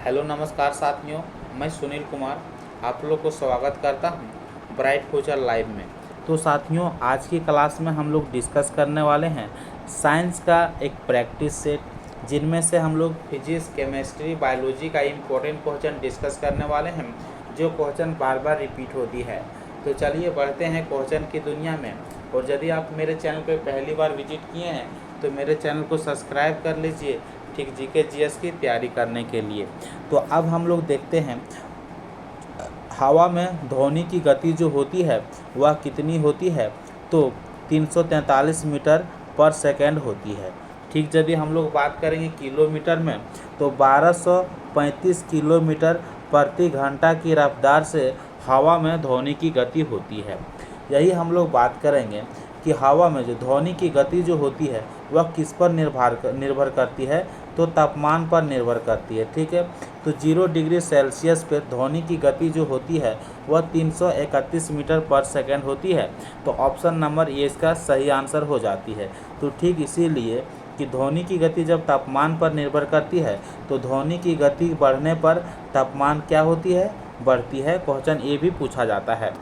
Hello नमस्कार साथियों, मैं सुनील कुमार आप लोग को स्वागत करता हूं ब्राइट फ्यूचर लाइव में। तो साथियों, आज की क्लास में हम लोग डिस्कस करने वाले हैं साइंस का एक प्रैक्टिस सेट, जिनमें से हम लोग फिजिक्स, केमिस्ट्री, बायोलॉजी का इम्पोर्टेंट क्वेश्चन डिस्कस करने वाले हैं, जो क्वेश्चन बार बार रिपीट होती है। तो चलिए बढ़ते हैं क्वेश्चन की दुनिया में। और यदि आप मेरे चैनल पर पहली बार विजिट किए हैं तो मेरे चैनल को सब्सक्राइब कर लीजिए, ठीक जीके जीएस की तैयारी करने के लिए। तो अब हम लोग देखते हैं हवा में ध्वनि की गति जो होती है वह कितनी होती है। तो 343 मीटर पर सेकेंड होती है। ठीक, यदि हम लोग बात करेंगे किलोमीटर में तो 1235 किलोमीटर प्रति घंटा की रफ्तार से हवा में ध्वनि की गति होती है। यही हम लोग बात करेंगे कि हवा में जो ध्वनि की गति जो होती है वह किस पर निर्भर करती है। तो तापमान पर निर्भर करती है। ठीक है, तो 0 डिग्री सेल्सियस पर ध्वनि की गति जो होती है वह 331 मीटर पर सेकेंड होती है। तो ऑप्शन नंबर ए इसका सही आंसर हो जाती है। तो ठीक इसीलिए कि ध्वनि की गति जब तापमान पर निर्भर करती है तो ध्वनि की गति बढ़ने पर तापमान क्या होती है, बढ़ती है। क्वेश्चन ए भी पूछा जाता है।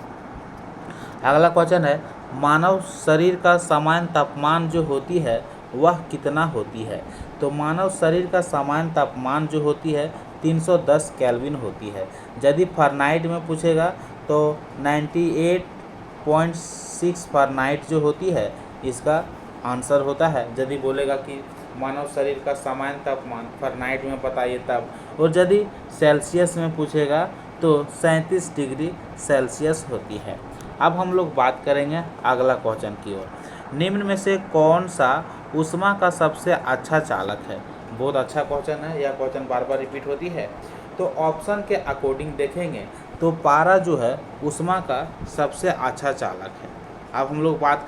अगला क्वेश्चन है, मानव शरीर का सामान्य तापमान जो होती है वह कितना होती है। तो मानव शरीर का सामान्य तापमान जो होती है 310 केल्विन होती है। यदि फ़ारेनहाइट में पूछेगा तो 98.6 फ़ारेनहाइट जो होती है इसका आंसर होता है। यदि बोलेगा कि मानव शरीर का सामान्य तापमान फ़ारेनहाइट में बताइए तब। और यदि सेल्सियस में पूछेगा तो 37 डिग्री सेल्सियस होती है। अब हम लोग बात करेंगे अगला क्वेश्चन की ओर। निम्न में से कौन सा ऊष्मा का सबसे अच्छा चालक है। बहुत अच्छा क्वेश्चन है, यह क्वेश्चन बार बार रिपीट होती है। तो ऑप्शन के अकॉर्डिंग देखेंगे तो पारा जो है ऊष्मा का सबसे अच्छा चालक है। अब हम लोग बात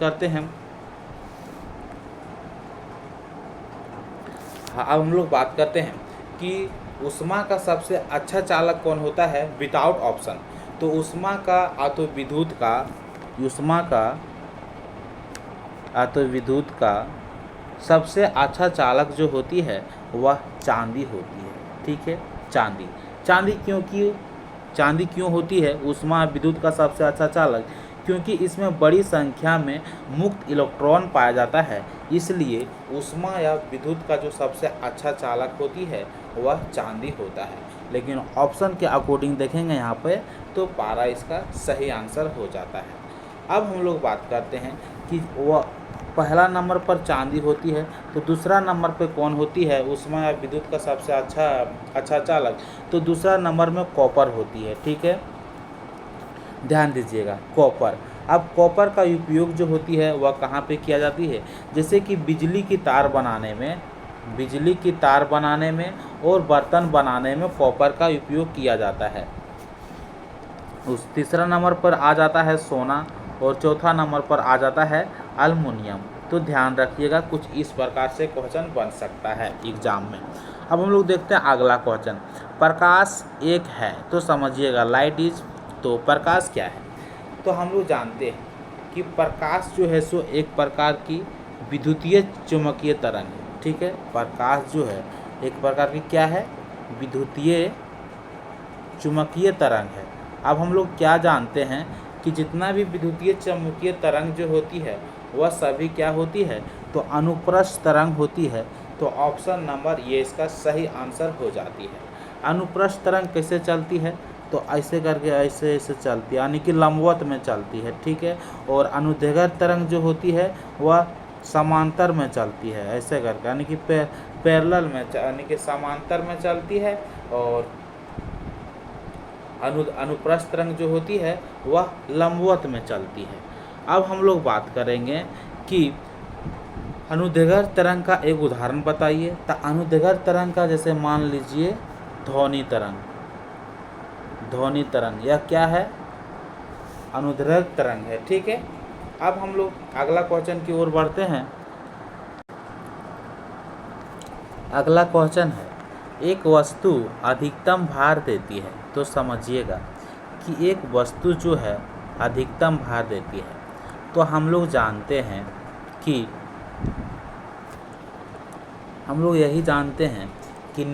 करते हैं कि ऊष्मा का सबसे अच्छा चालक कौन होता है विदाउट ऑप्शन। तो ऊष्मा का विद्युत का सबसे अच्छा चालक जो होती है वह चांदी होती है। ठीक है, चांदी क्यों होती है ऊष्मा विद्युत का सबसे अच्छा चालक, क्योंकि इसमें बड़ी संख्या में मुक्त इलेक्ट्रॉन पाया जाता है। इसलिए ऊष्मा या विद्युत का जो सबसे अच्छा चालक होती है वह चांदी होता है। लेकिन ऑप्शन के अकॉर्डिंग देखेंगे यहाँ पे तो पारा इसका सही आंसर हो जाता है। अब हम लोग बात करते हैं कि वह पहला नंबर पर चांदी होती है तो दूसरा नंबर पे कौन होती है ऊष्मा या विद्युत का सबसे अच्छा चालक। तो दूसरा नंबर में कॉपर होती है। ठीक है, ध्यान दीजिएगा कॉपर। अब कॉपर का उपयोग जो होती है वह कहाँ पे किया जाती है, जैसे कि बिजली की तार बनाने में और बर्तन बनाने में कॉपर का उपयोग किया जाता है। उस तीसरा नंबर पर आ जाता है सोना और चौथा नंबर पर आ जाता है एल्युमिनियम। तो ध्यान रखिएगा, कुछ इस प्रकार से क्वेश्चन बन सकता है एग्जाम में। अब हम लोग देखते हैं अगला क्वेश्चन। प्रकाश एक है तो समझिएगा लाइट इज। तो प्रकाश क्या है, तो हम लोग जानते हैं कि प्रकाश जो है सो एक प्रकार की विद्युतीय चुंबकीय तरंग है। ठीक है, प्रकाश जो है एक प्रकार की क्या है, विद्युतीय चुंबकीय तरंग है। अब हम लोग क्या जानते हैं कि जितना भी विद्युतीय चुंबकीय तरंग जो होती है वह सभी क्या होती है, तो अनुप्रस्थ तरंग होती है। तो ऑप्शन नंबर ये इसका सही आंसर हो जाती है। अनुप्रस्थ तरंग कैसे चलती है, तो ऐसे करके ऐसे चलती है, यानी कि लंबवत में चलती है। ठीक है, और अनुदैर्घ्य तरंग जो होती है वह समांतर में चलती है, ऐसे करके, यानी कि पैरेलल में, यानी कि समांतर में चलती है। और अनुप्रस्थ तरंग जो होती है वह लंबवत में चलती है। अब हम लोग बात करेंगे कि अनुदैर्घ्य तरंग का एक उदाहरण बताइए। तो अनुदैर्घ्य तरंग का जैसे मान लीजिए ध्वनि तरंग यह क्या है, अनुदैर्घ्य तरंग है। ठीक है, अब हम लोग अगला क्वेश्चन की ओर बढ़ते हैं। अगला क्वेश्चन है, एक वस्तु अधिकतम भार देती है। तो समझिएगा कि एक वस्तु जो है अधिकतम भार देती है, तो हम लोग जानते हैं कि हम लोग यही जानते हैं कि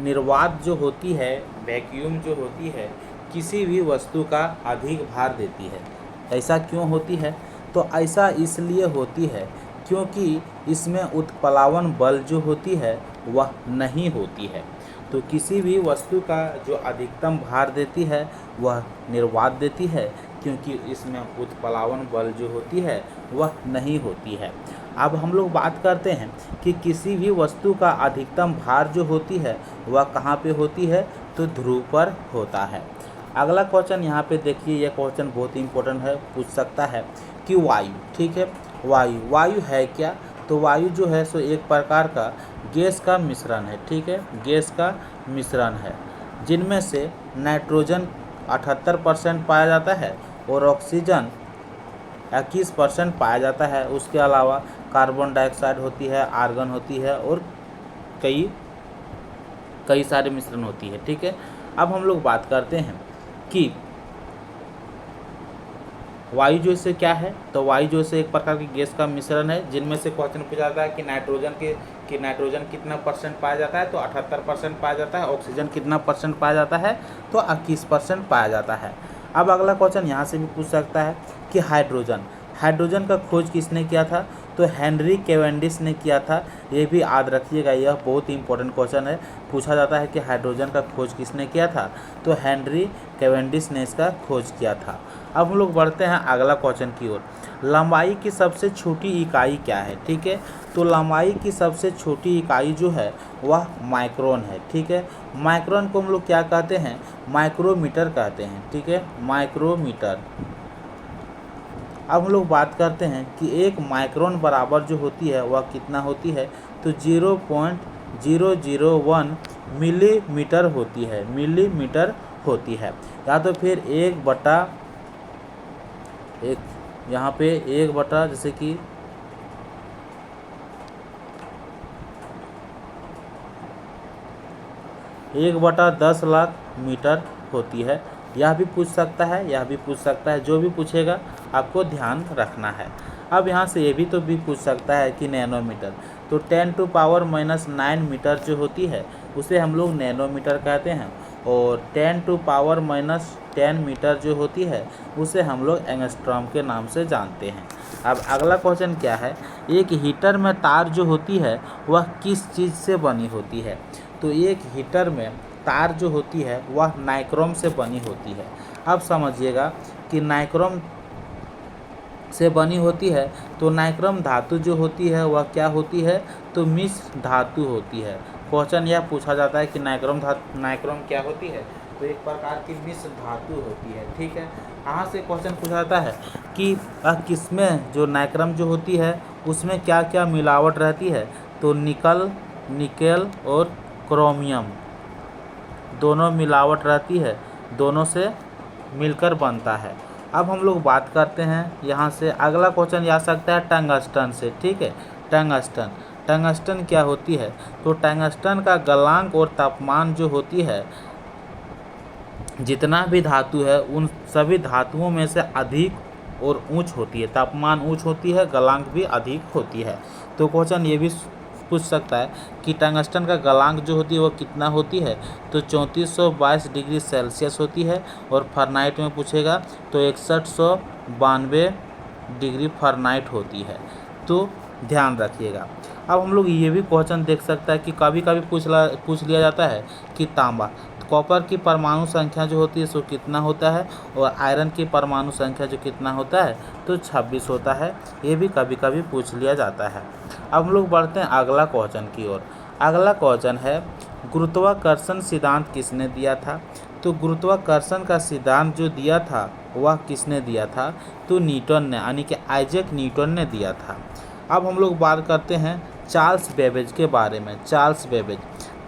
निर्वात जो होती है, वैक्यूम जो होती है, किसी भी वस्तु का अधिक भार देती है। ऐसा क्यों होती है? तो ऐसा इसलिए होती है क्योंकि इसमें उत्प्लावन बल जो होती है वह नहीं होती है। तो किसी भी वस्तु का जो अधिकतम भार देती है वह निर्वात देती है, क्योंकि इसमें उत्प्लावन बल जो होती है वह नहीं होती है। अब हम लोग बात करते हैं कि किसी भी वस्तु का अधिकतम भार जो होती है वह कहाँ पे होती है? तो ध्रुव पर होता है। अगला क्वेश्चन यहाँ पे देखिए, यह क्वेश्चन बहुत इंपॉर्टेंट है, पूछ सकता है कि वायु, ठीक है, वायु है क्या? तो वायु जो है सो एक प्रकार का गैस का मिश्रण है, ठीक है, गैस का मिश्रण है, जिनमें से नाइट्रोजन 78% पाया जाता है और ऑक्सीजन 21% पाया जाता है। उसके अलावा कार्बन डाइऑक्साइड होती है, आर्गन होती है और कई सारे मिश्रण होती है, ठीक है। अब हम लोग बात करते हैं कि वायु जो से क्या है? तो वायु जो से एक प्रकार की गैस का मिश्रण है, जिनमें से क्वेश्चन पूछा जाता है कि नाइट्रोजन कितना परसेंट पाया जाता है? तो 78% पाया जाता है। ऑक्सीजन कितना परसेंट पाया जाता है? तो 21% पाया जाता है। अब अगला क्वेश्चन यहाँ से भी पूछ सकता है कि हाइड्रोजन का खोज किसने किया था? तो हेनरी कैवेंडिश ने किया था। ये भी याद रखिएगा, यह बहुत इंपॉर्टेंट क्वेश्चन है। पूछा जाता है कि हाइड्रोजन का खोज किसने किया था? तो हेनरी कैवेंडिश ने इसका खोज किया था। अब हम लोग बढ़ते हैं अगला क्वेश्चन की ओर। लंबाई की सबसे छोटी इकाई क्या है? ठीक है, तो लंबाई की सबसे छोटी इकाई जो है वह माइक्रोन है, ठीक है। माइक्रोन को हम लोग क्या कहते हैं? माइक्रोमीटर कहते हैं, ठीक है, माइक्रोमीटर। अब हम लोग बात करते हैं कि एक माइक्रोन बराबर जो होती है वह कितना होती है? तो 0.001 मिलीमीटर होती है, मिलीमीटर होती है। या तो फिर 1/1, यहाँ पे 1/ जैसे कि 1/10 लाख मीटर होती है। यह भी पूछ सकता है, यह भी पूछ सकता है, जो भी पूछेगा आपको ध्यान रखना है। अब यहाँ से ये भी तो भी पूछ सकता है कि नैनोमीटर, तो 10⁻⁹ मीटर जो होती है उसे हम लोग नैनोमीटर कहते हैं, और 10⁻10 मीटर जो होती है उसे हम लोग एंगस्ट्रॉम के नाम से जानते हैं। अब अगला क्वेश्चन क्या है? एक हीटर में तार जो होती है वह किस चीज़ से बनी होती है? तो एक हीटर में तार जो होती है वह नाइक्रोम से बनी होती है। अब समझिएगा कि नाइक्रोम से बनी होती है, तो नाइक्रोम धातु जो होती है वह क्या होती है? तो मिश्र धातु होती है। क्वेश्चन यह पूछा जाता है कि नाइक्रोम क्या होती है? तो एक प्रकार की मिश्र धातु होती है, ठीक है। यहाँ से क्वेश्चन पूछा जाता है कि किसमें जो नाइक्रोम जो होती है उसमें क्या क्या मिलावट रहती है? तो निकल और क्रोमियम दोनों मिलावट रहती है, दोनों से मिलकर बनता है। अब हम लोग बात करते हैं यहाँ से अगला क्वेश्चन आ सकता है टंगस्टन से, ठीक है। टंगस्टन क्या होती है? तो टंगस्टन का गलनांक और तापमान जो होती है, जितना भी धातु है उन सभी धातुओं में से अधिक और ऊंच होती है, तापमान ऊंच होती है, गलनांक भी अधिक होती है। तो क्वेश्चन ये भी पूछ सकता है कि टंगस्टन का गलनांक जो होती है वो कितना होती है? तो 3422 डिग्री सेल्सियस होती है, और फahrenheit में पूछेगा तो 6192 डिग्री फahrenheit होती है। तो ध्यान रखिएगा। अब हम लोग ये भी क्वेश्चन देख सकता है कि कभी कभी पूछ लिया जाता है कि तांबा, कॉपर की परमाणु संख्या जो होती है सो कितना होता है, और आयरन की परमाणु संख्या जो कितना होता है? तो 26 होता है। ये भी कभी कभी पूछ लिया जाता है। अब हम लोग बढ़ते हैं अगला क्वेश्चन की ओर। अगला क्वेश्चन है गुरुत्वाकर्षण सिद्धांत किसने दिया था? तो गुरुत्वाकर्षण का सिद्धांत जो दिया था वह किसने दिया था? तो न्यूटन ने, यानी कि आइजैक न्यूटन ने दिया था। अब हम लोग बात करते हैं चार्ल्स बेबेज के बारे में। चार्ल्स बेबेज,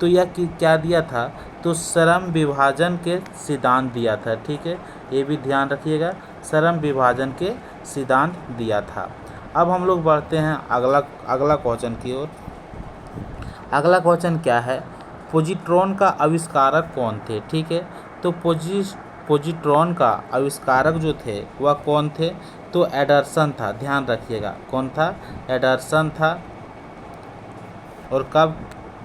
तो यह क्या दिया था? तो श्रम विभाजन के सिद्धांत दिया था, ठीक है, ये भी ध्यान रखिएगा, श्रम विभाजन के सिद्धांत दिया था। अब हम लोग बढ़ते हैं अगला क्वेश्चन की ओर। अगला क्वेश्चन क्या है? पोजिट्रॉन का आविष्कारक कौन थे? ठीक है, तो पोजिट्रॉन का आविष्कारक जो थे वह कौन थे? तो एडरसन था। ध्यान रखिएगा, कौन था? एडरसन था। और कब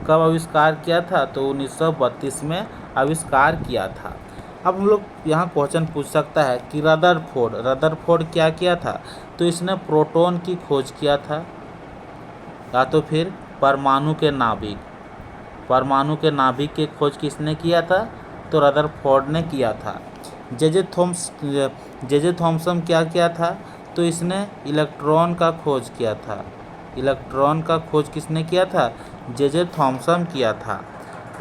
कब आविष्कार किया था? तो 1932 में आविष्कार किया था। अब हम लोग यहाँ क्वेश्चन पूछ सकता है कि रदरफोर्ड क्या किया था? तो इसने प्रोटॉन की खोज किया था, या तो फिर परमाणु के नाभिक की खोज किसने किया था? तो रदरफोर्ड ने किया था। जे थॉमसन क्या किया था? तो इसने इलेक्ट्रॉन का खोज किया था। इलेक्ट्रॉन का खोज किसने किया था? जे थॉमसन किया था।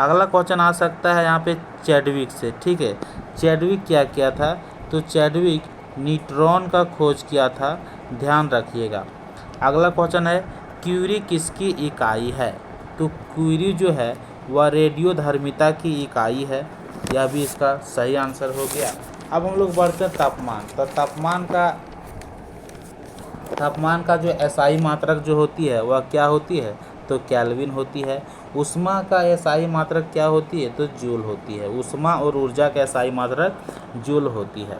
अगला क्वेश्चन आ सकता है यहाँ पे चैडविक से, ठीक है। चैडविक क्या किया था? तो चैडविक न्यूट्रॉन का खोज किया था, ध्यान रखिएगा। अगला क्वेश्चन है क्यूरी किसकी इकाई है? तो क्यूरी जो है वह रेडियोधर्मिता की इकाई है। यह भी इसका सही आंसर हो गया। अब हम लोग बढ़ते हैं तापमान। तो तापमान का जो एसआई मात्रक जो होती है वह क्या होती है? तो केल्विन होती है। ऊष्मा का एसआई मात्रक क्या होती है? तो जूल होती है। ऊष्मा और ऊर्जा का एसआई मात्रक जूल होती है।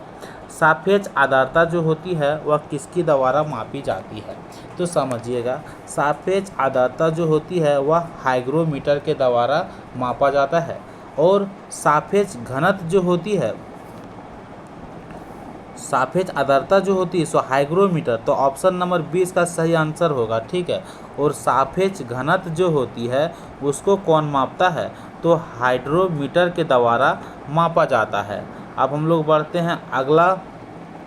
सापेक्ष आर्द्रता जो होती है वह किसके द्वारा मापी जाती है? तो समझिएगा, सापेक्ष आर्द्रता जो होती है वह हाइग्रोमीटर के द्वारा मापा जाता है। और सापेक्ष घनत्व जो होती है, सापेक्ष आर्द्रता जो होती है सो हाइग्रोमीटर, तो ऑप्शन नंबर 20 का सही आंसर होगा, ठीक है। और सापेक्ष घनत्व जो होती है उसको कौन मापता है? तो हाइड्रोमीटर के द्वारा मापा जाता है। अब हम लोग बढ़ते हैं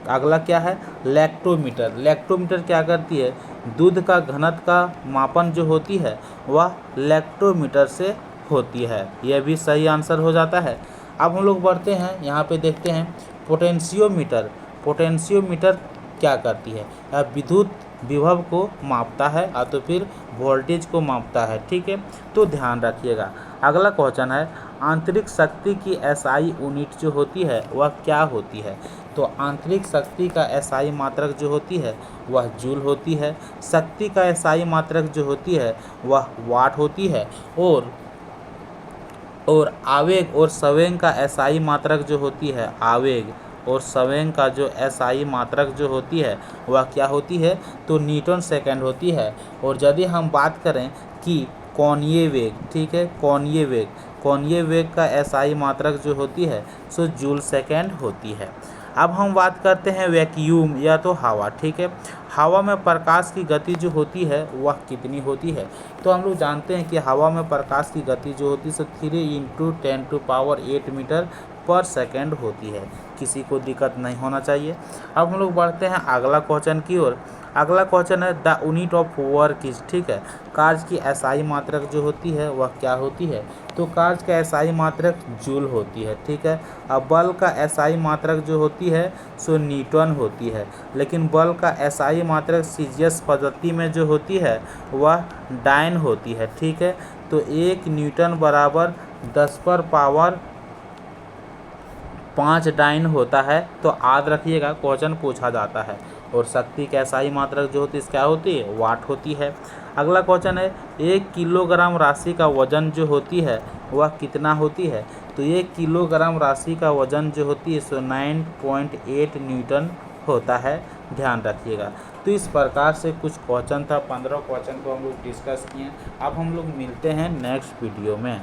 अगला क्या है? लैक्टोमीटर। लैक्टोमीटर क्या करती है? दूध का घनत्व का मापन जो होती है वह लैक्टोमीटर से होती है। यह भी सही आंसर हो जाता है। अब हम लोग बढ़ते हैं, यहाँ पे देखते हैं पोटेंशियोमीटर। पोटेंशियोमीटर क्या करती है? यह विद्युत विभव को मापता है या तो फिर वोल्टेज को मापता है, ठीक है। तो ध्यान रखिएगा। अगला क्वेश्चन है आंतरिक शक्ति की एसआई यूनिट जो होती है वह क्या होती है? तो आंतरिक शक्ति का एसआई मात्रक जो होती है वह जूल होती है। शक्ति का एसआई मात्रक जो होती है वह वाट होती है। और आवेग और संवेग का एसआई मात्रक जो होती है, आवेग और संवेग का जो एसआई मात्रक जो होती है वह क्या होती है? तो न्यूटन सेकंड होती है। और यदि हम बात करें कि कोणीय वेग, ठीक है, कोणीय वेग का एसआई मात्रक जो होती है सो जूल सेकंड होती है। अब हम बात करते हैं वैक्यूम या तो हवा, ठीक है। हवा में प्रकाश की गति जो होती है वह कितनी होती है? तो हम लोग जानते हैं कि हवा में प्रकाश की गति जो होती है सो 3 × 10⁸ मीटर पर सेकेंड होती है। किसी को दिक्कत नहीं होना चाहिए। अब हम लोग बढ़ते हैं अगला क्वेश्चन की ओर। अगला क्वेश्चन है the unit of work is, ठीक है। कार्य की एसआई मात्रक जो होती है वह क्या होती है? तो कार्य का एसआई मात्रक जूल होती है, ठीक है। अब बल का एसआई मात्रक जो होती है सो न्यूटन होती है। लेकिन बल का एसआई मात्रक सीजीएस पद्धति में जो होती है वह डाइन होती है, ठीक है। तो 1 न्यूटन बराबर 10⁵ डाइन होता है। तो याद रखिएगा, क्वेश्चन पूछा जाता है। और शक्ति की एसआई मात्रक जो होती है क्या होती है? वाट होती है। अगला क्वेश्चन है 1 किलोग्राम राशि का वजन जो होती है वह कितना होती है? तो 1 किलोग्राम राशि का वजन जो होती है सो 9.8 न्यूटन होता है, ध्यान रखिएगा। तो इस प्रकार से कुछ क्वेश्चन था, 15 क्वेश्चन को हम लोग डिस्कस किए। अब हम लोग मिलते हैं नेक्स्ट वीडियो में।